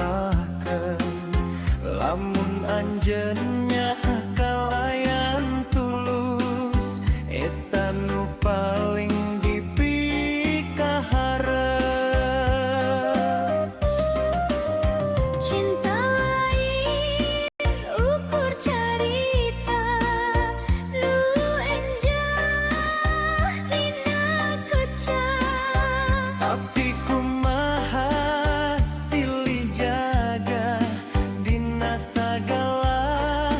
ngarakeun lamun anjeunnya kalayan tulus eta nu paling dipikaharep. Cinta lain ukur carita nu enjah dina kecap. Tapi kumaha silih jaga dina sagala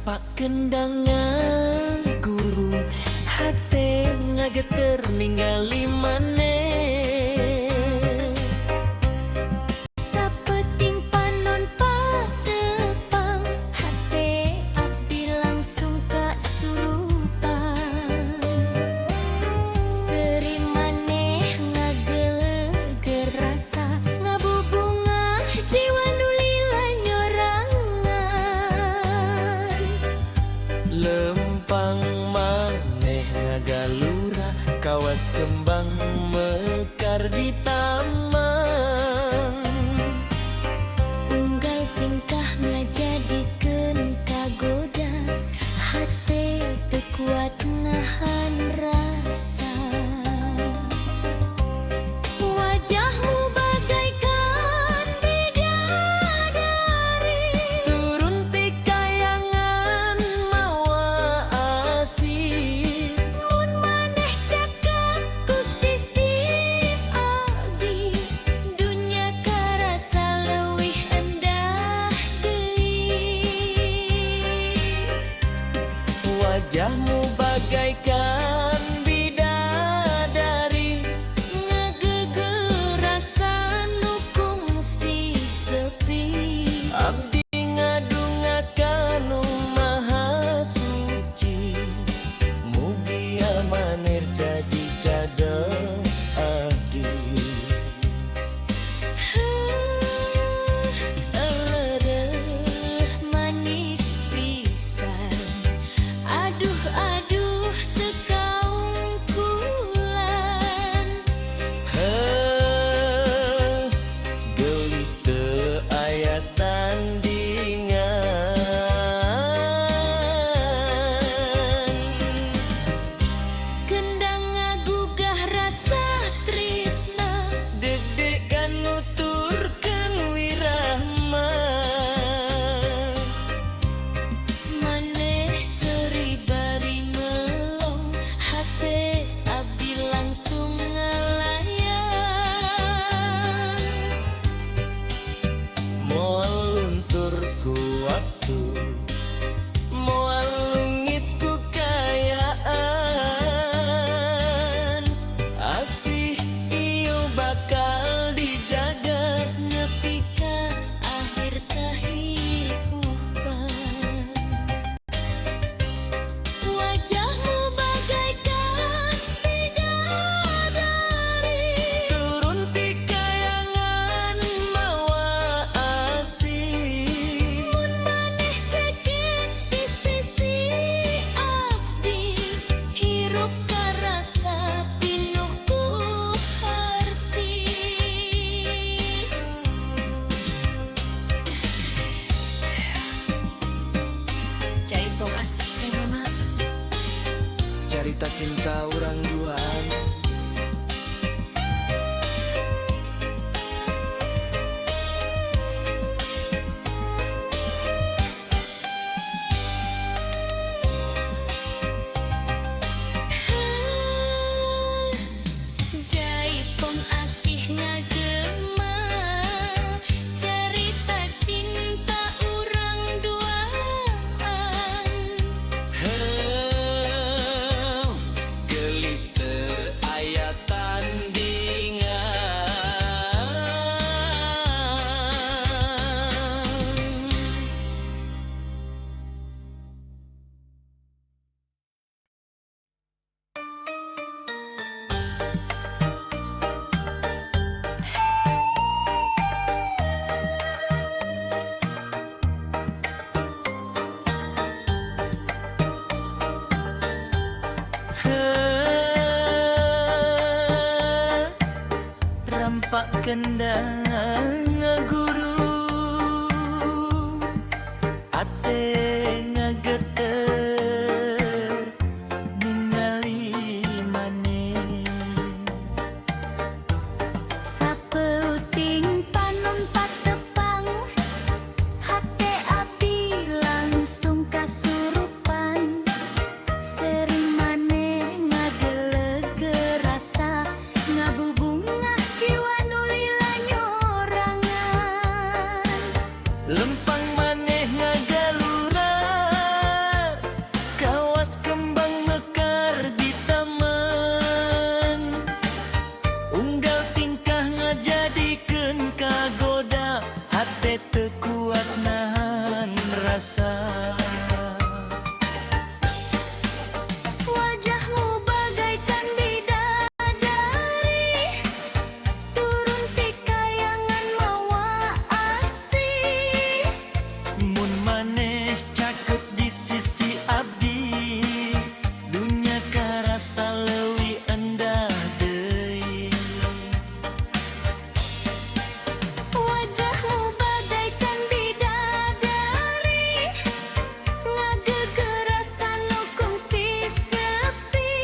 rampak kendangan guru hate ngageter ningali maneh. Sapeting panon patepang hate abdi langsung kasurupan. Seri maneh ngageleger rasa ngabubungah jiwa nu lila nyorangan. Lempang maneh ngagalura kawas kembang mekar di taman. Unggal tingkah ngajadikeun kagoda hate teu kuat nahan rasa. Wajahmu bagaikan bidadari, Turun ti kayangan mawa asih. mun maneh cakap ku sisip abdi, dunya karasa leuwih endah deui. Wajahmu bagaikan bidadari, Ngageger rasa nu kungsi sepi. abdi ngadungakan nu maha suci. Mugi amanir jadi cadel abdi. Elereuh manis pisan, aduh aduh teu kaungkulan. Heuh, geus teu aya tandingan. Kendang ngagugah rasa tresna, Deg-degan nuturkeun wirahma. maneh seri bari melong hate abdi langsung ngalayang. Moal luntur ku waktu, moal lungit ku kayaan. Asih ieu bakal dijaga. Nepi ka akhir kahirupan. Wajahmu bagaikan bidadari, Turun ti kayangan mawa asih. mun maneh cekek di sisi abdi, hirup karasa pinuh ku harti. Jaipong asih mama. Carita cinta urang duaan. Jaipong asih ngagema cerita cinta urang duaan. Heuh, gelis teu aya tandingan. Heuh, rampak kendang guru ate ngageter ningali maneh. Sapeuting panon patepang hate abdi langsung kasurupan. Seri maneh ngageleger rasa ngabubungah jiwa nu lila nyorangan. Lempang maneh ngagalura kuat nahan rasa. Wajahmu bagaikan bidadari, turun ti kayangan mawa asih. Mun maneh caket di sisi abdi, dunya karasa leuwih endah deui. Wajahmu bagaikan bidadari, ngagegerasan nu kungsi sepi.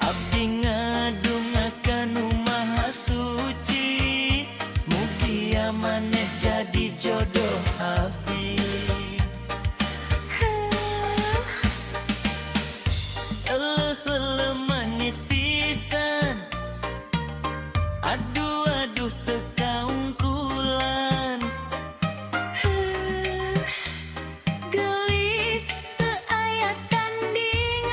Abdi ngadungakan nu maha suci, mugia maneh jadi jodoh abdi. Manis pisan, aduh aduh teu kaungkulan. Gelis teu aya tandingan.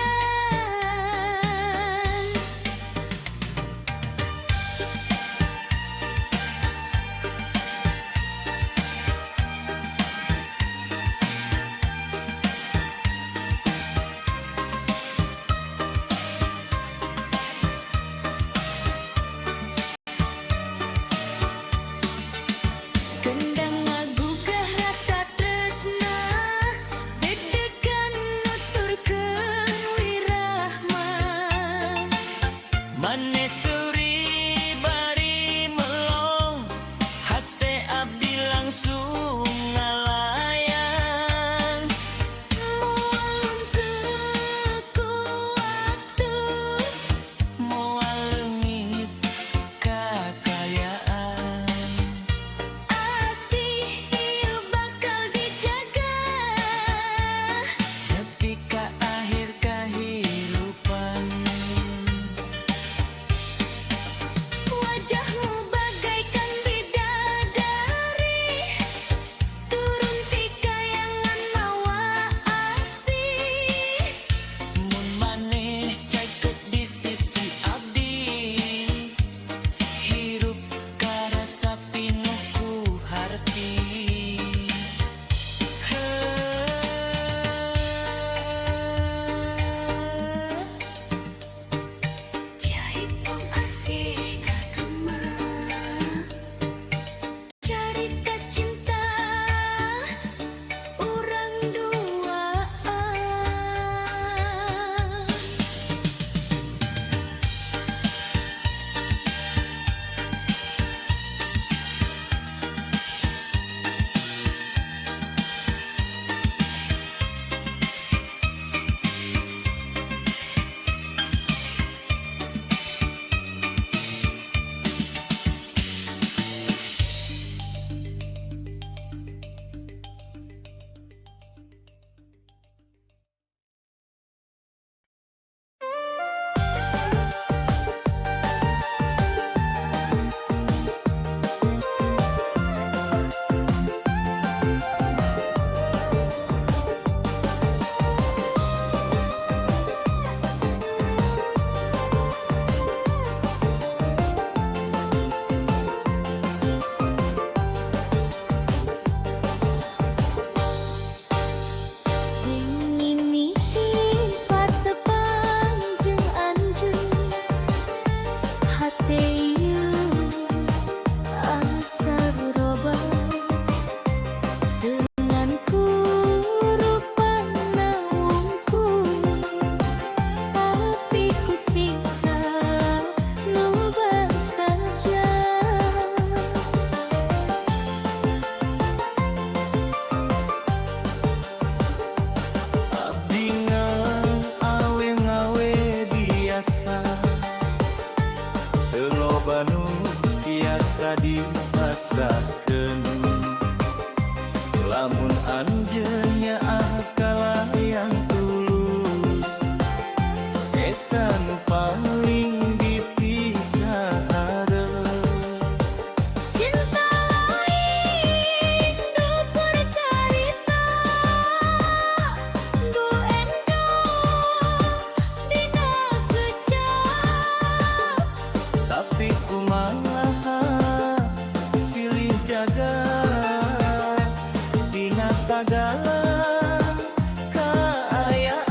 Kendang ngagugah rasa tresna, deg-degan nuturkeun wirahma. Maneh suri bari melong, hate abdi langsung ngalayang. Moal ku waktu, Moal leungit kakayaan, asih ieu bakal dijaga. nepi ka akhir kahirupan. Wajahmu bagaikan bidadari, turun ti kayangan mawa asih. Mun maneh caket di sisi abdi, hirup karasa pinuh ku harti. Jaipong asih kagema, carita cinta urang duaan. dipasrahkeun lamun anjeunnya akal yang tulus eta nu paling dipikahareun. Cinta lain dupur carita, du endong dina kecap. Tapi kumaha silih jaga sagala kaayaan.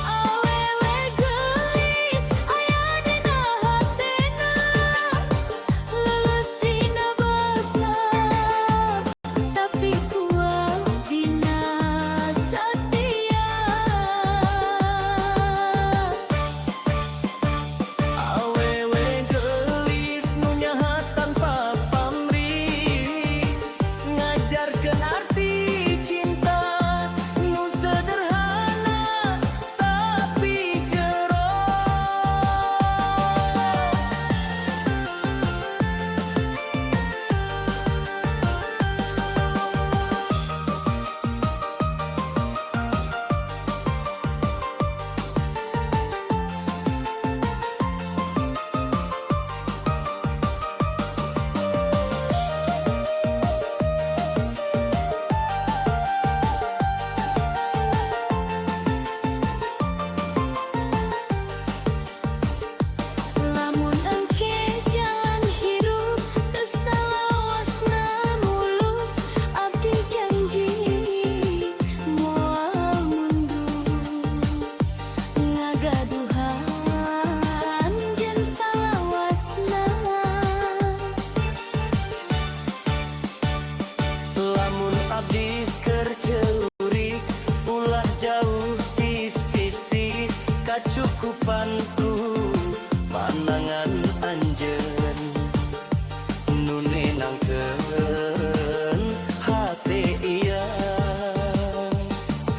Awewe gelis aya dina hatena, lulus dina basa, tapi kuat dina satia. Awewe gelis nu nyahat tanpa pamrih, ngajarkeun arti cinta nu sederhana tapi jero. Lamun engke jalan hirup teu salawasna mulus, abdi janji moal mundur ngagaduhan jen salawasna. Lamun abdi keur ceurik ulah jauh di sisi, kacukupan tuh pandangan anjeun nu nenangkeun hate ieu.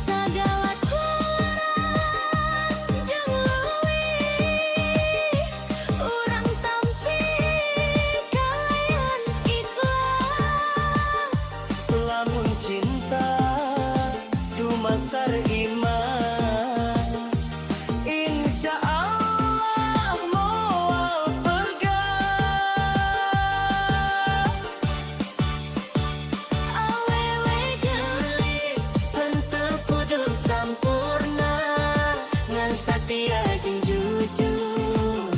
Sagala kurangan jeung leuwih urang tampi kalayan ikhlas. Lamun cinta dumasar iman, insya Allah moal pegang. Awewe gelis Henteu kudu sampurna, ngan satia jeung jujur,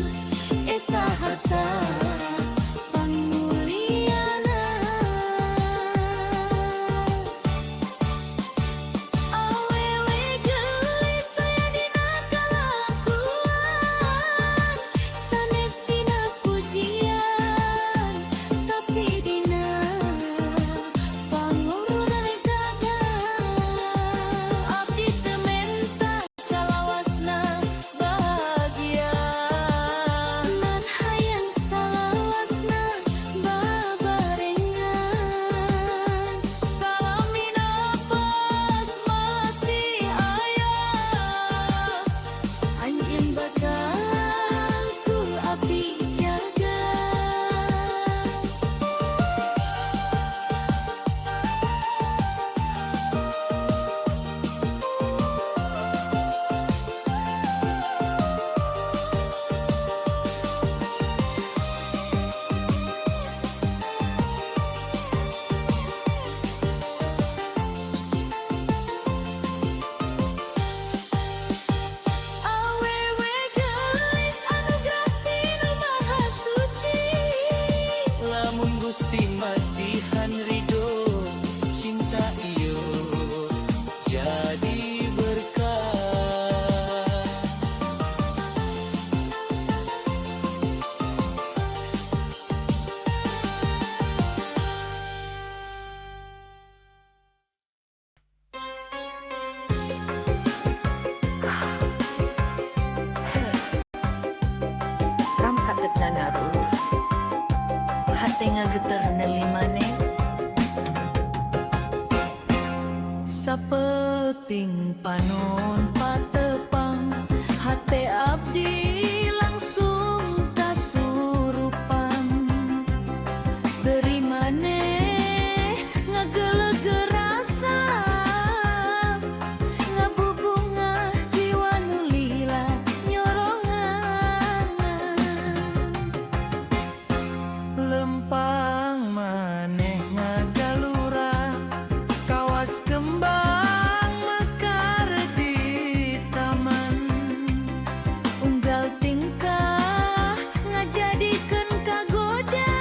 eta harta pangmulyana. Awewe gelis aya dina kalakuan, sanes dina pujian, tapi dina pangurunan gagal. Abdi teu menta salawasna bahagia, nan hayang salawasna babarengan. salami nafas masih aya. Anjeun bakal ku abdi jaga. Awewe gelis anugerah tinu Maha Suci. Lamun Gusti masihan ridho, cinta ieu jadi berkah. Ram katetna ngaruh, hate ngageter neuli maneh. Sapeting panon patepang, hate abdi langsung kasurupan. Seri maneh ngagelegeur rasa, ngabubungah jiwa nu lila nyorongan. Lempang maneh ngagalura, kawas kembang mekar di taman. Tingkah ngajadikeun kagoda,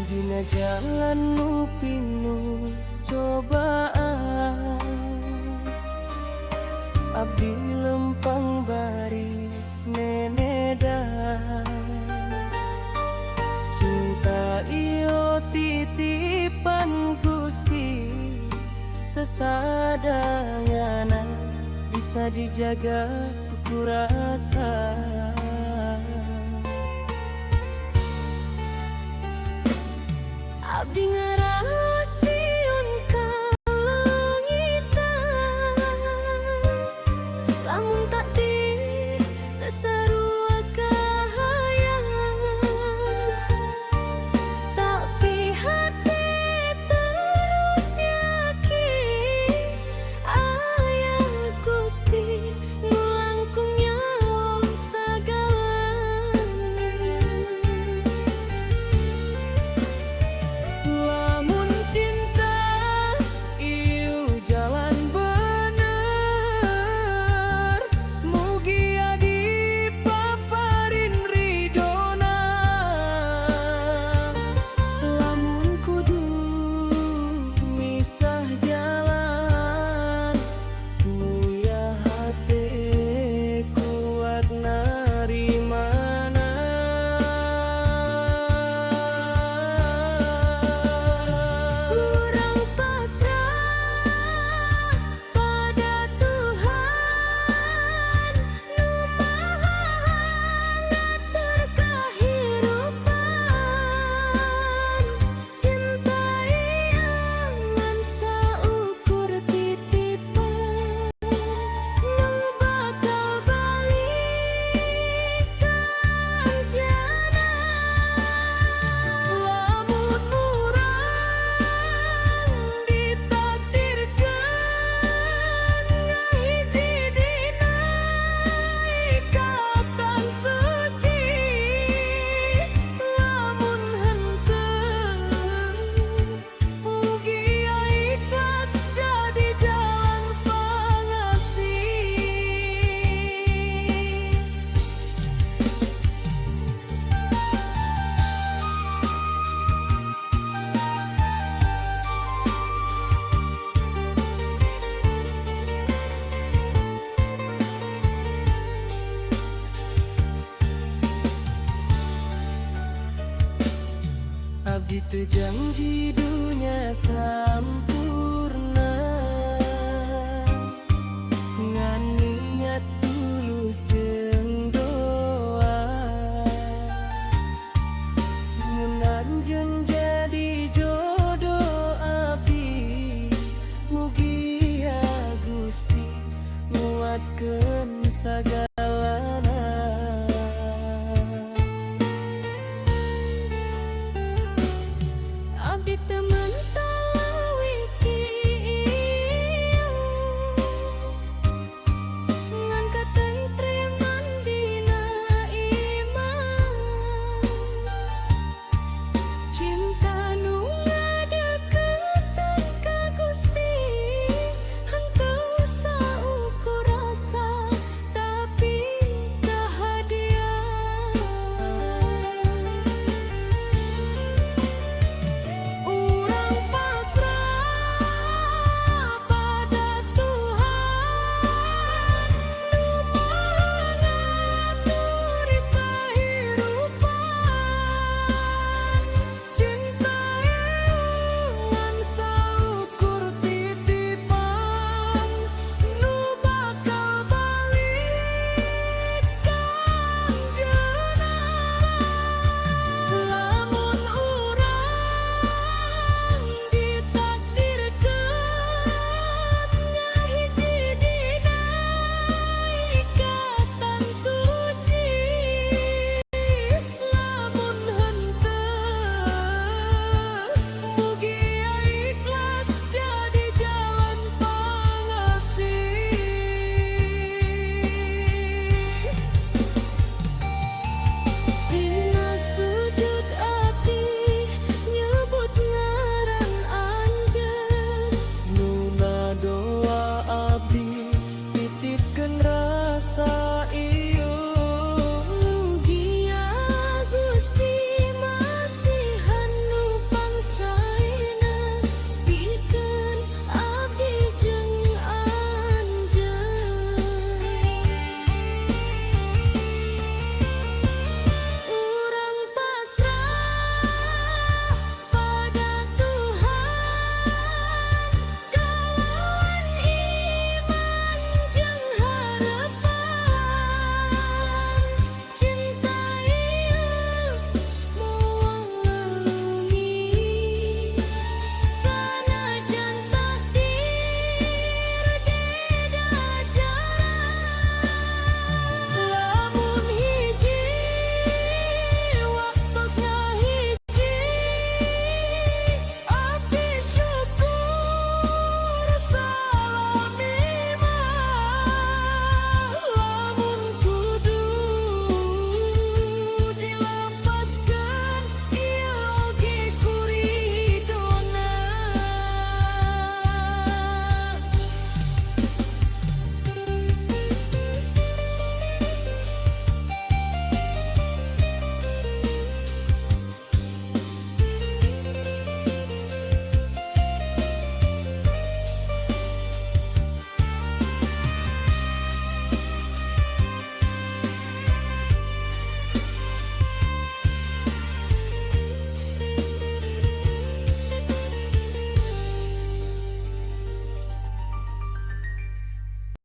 Dina jalan nu pinuh cobaan, abdi lempang bari nenedan. Cinta iyo titipan Gusti, tesadayana bisa dijaga ku rasa. Abdi ngarasieun ka leungitan, lamun takdir teu sarua kahayangan, tapi hati terus yakin aya Gusti nu langkung nyawa sagala. Lamun cinta ieu jalan bener, mugi adi paparin ridona. Lamun kudu misah jalan, mulia hate kuat narimana. Kurang pasrah pada Tuhan nu maha ngatur kahirupan. Cinta iangan saukur titipan nu bakal balikan jana. Lamun urang ditakdirkeun ngahiji dina ikatan suci, lamun henteu mugi ikhlas jadi jalan pangasih. Abdi teu janji dunya sampai